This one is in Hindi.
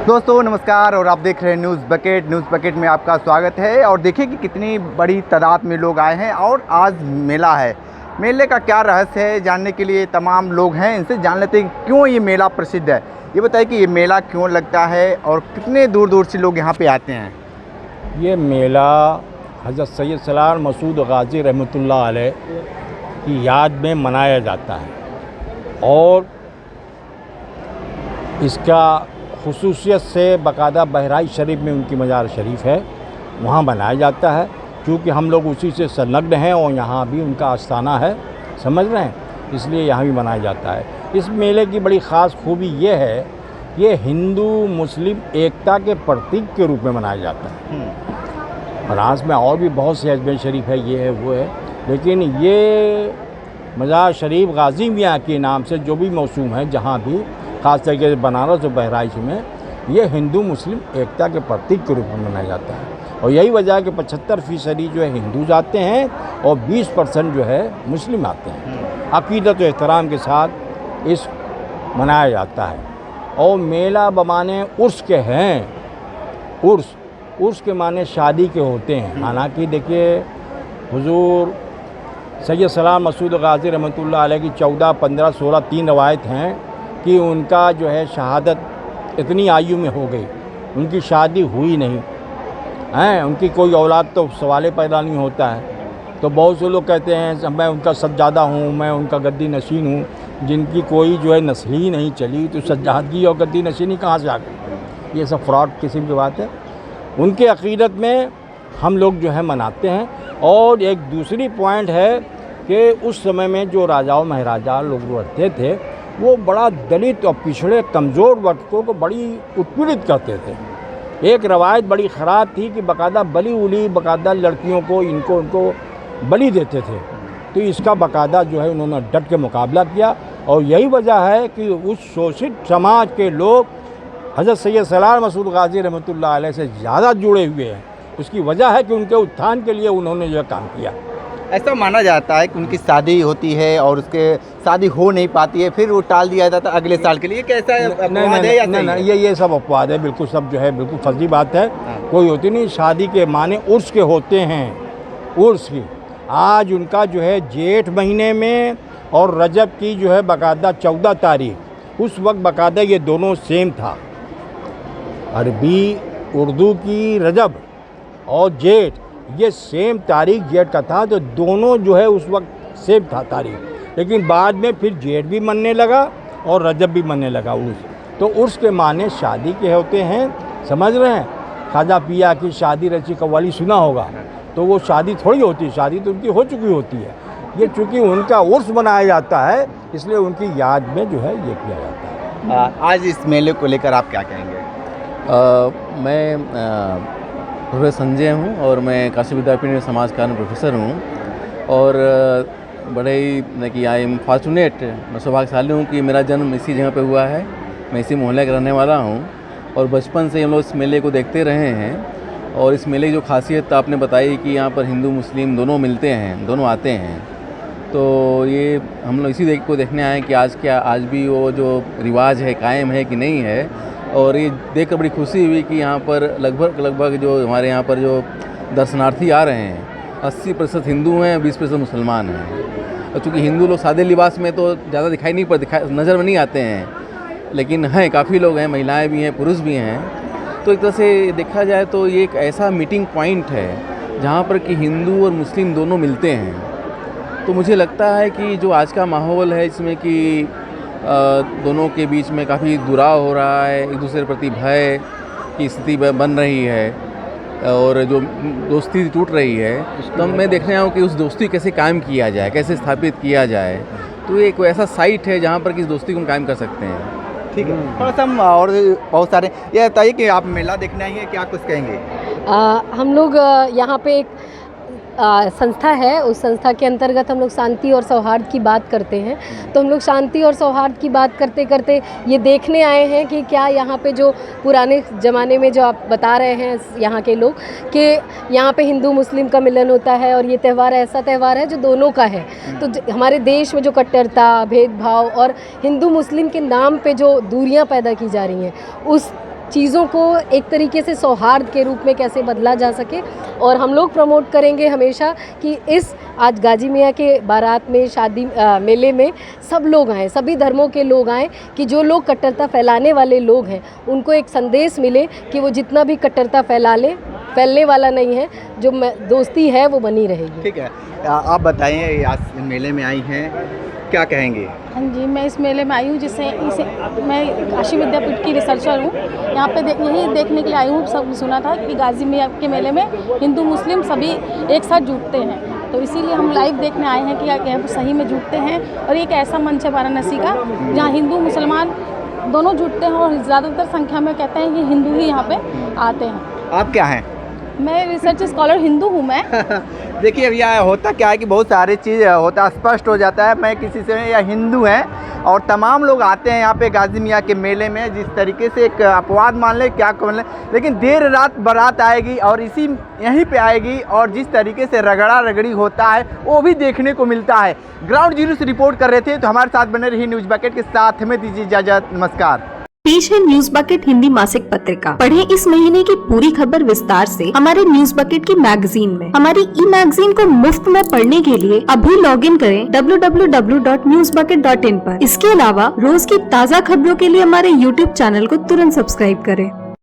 दोस्तों नमस्कार और आप देख रहे हैं न्यूज़ बकेट में आपका स्वागत है। और देखिए कि कितनी बड़ी तादाद में लोग आए हैं और आज मेला है। मेले का क्या रहस्य है जानने के लिए तमाम लोग हैं, इनसे जान लेते हैं कि क्यों ये मेला प्रसिद्ध है। ये बताइए कि ये मेला क्यों लगता है और कितने दूर दूर से लोग यहाँ पे आते हैं। ये मेला हज़रत सैयद सलार मसूद गाज़ी रहमतुल्लाह अलैह की याद में मनाया जाता है और इसका खुसूसियत से बाकायदा बहराइच शरीफ में उनकी मज़ार शरीफ है, वहाँ बनाया जाता है। क्योंकि हम लोग उसी से संलग्न हैं और यहाँ भी उनका आस्थाना है, समझ रहे हैं, इसलिए यहाँ भी मनाया जाता है। इस मेले की बड़ी ख़ास खूबी ये है, ये हिंदू मुस्लिम एकता के प्रतीक के रूप में मनाया जाता है। फ्रांस में और भी बहुत से अजमेर शरीफ है, ये है वो है, लेकिन ये मज़ार शरीफ गाज़ी मियाँ के नाम से जो भी मौसूम है, जहाँ भी ख़ास तरीके से बनारस और बहराइच में, ये हिंदू मुस्लिम एकता के प्रतीक के रूप में मनाया जाता है। और यही वजह है कि 75% जो है हिंदू जाते हैं और 20% जो है मुस्लिम आते हैं। अक़ीदत और एहतराम के साथ इस मनाया जाता है। और मेला बमाने उर्स के हैं, उर्स के माने शादी के होते हैं। हालांकि देखिए हुजूर सैयद सलार मसूद गाज़ी रहमतुल्लाह अलैह की 14, 15, 16 3 रवायत हैं कि उनका जो है शहादत इतनी आयु में हो गई, उनकी शादी हुई नहीं हैं, उनकी कोई औलाद तो सवाल पैदा नहीं होता है। तो बहुत से लोग कहते हैं मैं उनका सज्जादा हूँ, मैं उनका गद्दी नशीन हूँ। जिनकी कोई जो है नस्ल ही नहीं चली तो सज्जादगी और गद्दी नशीनी कहाँ से आ गई? ये सब फ्रॉड किस्म की बात है। उनके अक़ीदत में हम लोग जो है मनाते हैं। और एक दूसरी पॉइंट है कि उस समय में जो राजाओं महाराजा लोग रहते थे, वो बड़ा दलित और पिछड़े कमज़ोर वर्गों को बड़ी उत्पीड़ित करते थे। एक रवायत बड़ी ख़राब थी कि बाकायदा बाकायदा लड़कियों को उनको बलि देते थे। तो इसका बाकायदा जो है उन्होंने डट के मुकाबला किया। और यही वजह है कि उस शोषित समाज के लोग हज़रत सैयद सलार मसूद गाज़ी रहमतुल्लाह अलैह से ज़्यादा जुड़े हुए हैं। उसकी वजह है कि उनके उत्थान के लिए उन्होंने जो काम किया। ऐसा माना जाता है कि उनकी शादी होती है और उसके शादी हो नहीं पाती है, फिर वो टाल दिया जाता है अगले साल के लिए। कैसा अपवाद है या सही है? ये सब अपवाद है, बिल्कुल सब जो है बिल्कुल फर्जी बात है। कोई होती नहीं। शादी के माने उर्स के होते हैं, उर्स की। आज उनका जो है जेठ महीने में और रजब की जो है बाकायदा 14 तारीख, उस वक्त बाकायदा ये दोनों सेम था। अरबी उर्दू की रजब और जेठ ये सेम तारीख जेठ का था, तो दोनों जो है उस वक्त सेम था तारीख। लेकिन बाद में फिर जेठ भी मनने लगा और रजब भी मनने लगा उर्स। तो उर्स के माने शादी के होते हैं, समझ रहे हैं। खाजा पिया की शादी रची कव्वाली सुना होगा, तो वो शादी थोड़ी होती है, शादी तो उनकी हो चुकी होती है। ये चूँकि उनका उर्स मनाया जाता है, इसलिए उनकी याद में जो है ये किया जाता है। आज इस मेले को लेकर आप क्या कहेंगे? मैं प्रोफेसर संजय हूँ और मैं काशी विद्यापीठ में समाज कारण प्रोफेसर हूँ। और बड़े ही कि आई एम फॉर्चुनेट, मैं सौभाग्यशाली हूँ कि मेरा जन्म इसी जगह पे हुआ है। मैं इसी मोहल्ले का रहने वाला हूँ और बचपन से हम लोग इस मेले को देखते रहे हैं। और इस मेले की जो खासियत आपने बताई कि यहाँ पर हिंदू मुस्लिम दोनों मिलते हैं, दोनों आते हैं, तो ये हम लोग इसी को देखने आए कि आज भी वो जो रिवाज है कायम है कि नहीं है। और ये देखकर बड़ी खुशी हुई कि यहाँ पर लगभग जो हमारे यहाँ पर जो दर्शनार्थी आ रहे हैं 80% हिंदू हैं, 20% मुसलमान हैं। और चूँकि हिंदू लोग सादे लिबास में तो ज़्यादा नज़र में नहीं आते हैं, लेकिन हैं काफ़ी लोग हैं, महिलाएं भी हैं, पुरुष भी हैं। तो एक तरह से देखा जाए तो ये एक ऐसा मीटिंग पॉइंट है जहाँ पर कि हिंदू और मुस्लिम दोनों मिलते हैं। तो मुझे लगता है कि जो आज का माहौल है इसमें कि दोनों के बीच में काफ़ी दुराव हो रहा है, एक दूसरे के प्रति भय की स्थिति बन रही है और जो दोस्ती टूट रही है, तो मैं देखने आया हूँ कि उस दोस्ती कैसे कायम किया जाए, कैसे स्थापित किया जाए। तो ये एक ऐसा साइट है जहाँ पर कि इस दोस्ती को हम कायम कर सकते हैं। ठीक है, थोड़ा सा हम और बहुत सारे ये बताइए कि आप मेला देखने आई हैं, क्या कुछ कहेंगे? हम लोग यहाँ पे एक संस्था है, उस संस्था के अंतर्गत हम लोग शांति और सौहार्द की बात करते हैं। तो हम लोग शांति और सौहार्द की बात करते करते ये देखने आए हैं कि क्या यहाँ पे जो पुराने ज़माने में जो आप बता रहे हैं यहाँ के लोग कि यहाँ पे हिंदू मुस्लिम का मिलन होता है और ये त्यौहार ऐसा त्यौहार है जो दोनों का है। तो हमारे देश में जो कट्टरता, भेदभाव और हिंदू मुस्लिम के नाम पे जो दूरियाँ पैदा की जा रही हैं, चीज़ों को एक तरीके से सौहार्द के रूप में कैसे बदला जा सके। और हम लोग प्रमोट करेंगे हमेशा कि इस आज गाजी मियाँ के बारात में, शादी मेले में सब लोग आएँ, सभी धर्मों के लोग आएँ, कि जो लोग कट्टरता फैलाने वाले लोग हैं उनको एक संदेश मिले कि वो जितना भी कट्टरता फैलने वाला नहीं है, जो दोस्ती है वो बनी रहेगी। ठीक है, आप बताइए, आज मेले में आई हैं, क्या कहेंगे? हाँ जी, मैं इस मेले में आई हूँ जिससे मैं काशी विद्यापीठ की रिसर्चर हूँ। यहाँ पे यही देखने के लिए आई हूँ, सब सुना था कि गाजी मियाँ के मेले में हिंदू मुस्लिम सभी एक साथ जुटते हैं, तो इसीलिए हम लाइव देखने आए हैं कि यहाँ सही में जुटते हैं। और एक ऐसा मंच है वाराणसी का जहाँ हिंदू मुसलमान दोनों जुटते हैं और ज़्यादातर संख्या में कहते हैं कि हिंदू ही यहाँ पे आते हैं। आप क्या हैं? मैं रिसर्च स्कॉलर हिंदू हूँ मैं। देखिए भैया, होता क्या है कि बहुत सारी चीज़ होता स्पष्ट हो जाता है, मैं किसी से या हिंदू हैं और तमाम लोग आते हैं यहाँ पे गाजी मियाँ के मेले में, जिस तरीके से एक अपवाद मान लें क्या मान लें, लेकिन देर रात बारात आएगी और इसी यहीं पे आएगी और जिस तरीके से रगड़ा रगड़ी होता है वो भी देखने को मिलता है। ग्राउंड जीरो से रिपोर्ट कर रहे थे, तो हमारे साथ बने रही न्यूज़ बकेट के साथ, हमें दीजिए इजाजत, नमस्कार। पेश है न्यूज बकेट हिंदी मासिक पत्रिका। पढ़ें इस महीने की पूरी खबर विस्तार से हमारे न्यूज बकेट की मैगजीन में। हमारी ई मैगजीन को मुफ्त में पढ़ने के लिए अभी लॉगिन करें www.newsbucket.in पर। इसके अलावा रोज की ताज़ा खबरों के लिए हमारे YouTube चैनल को तुरंत सब्सक्राइब करें।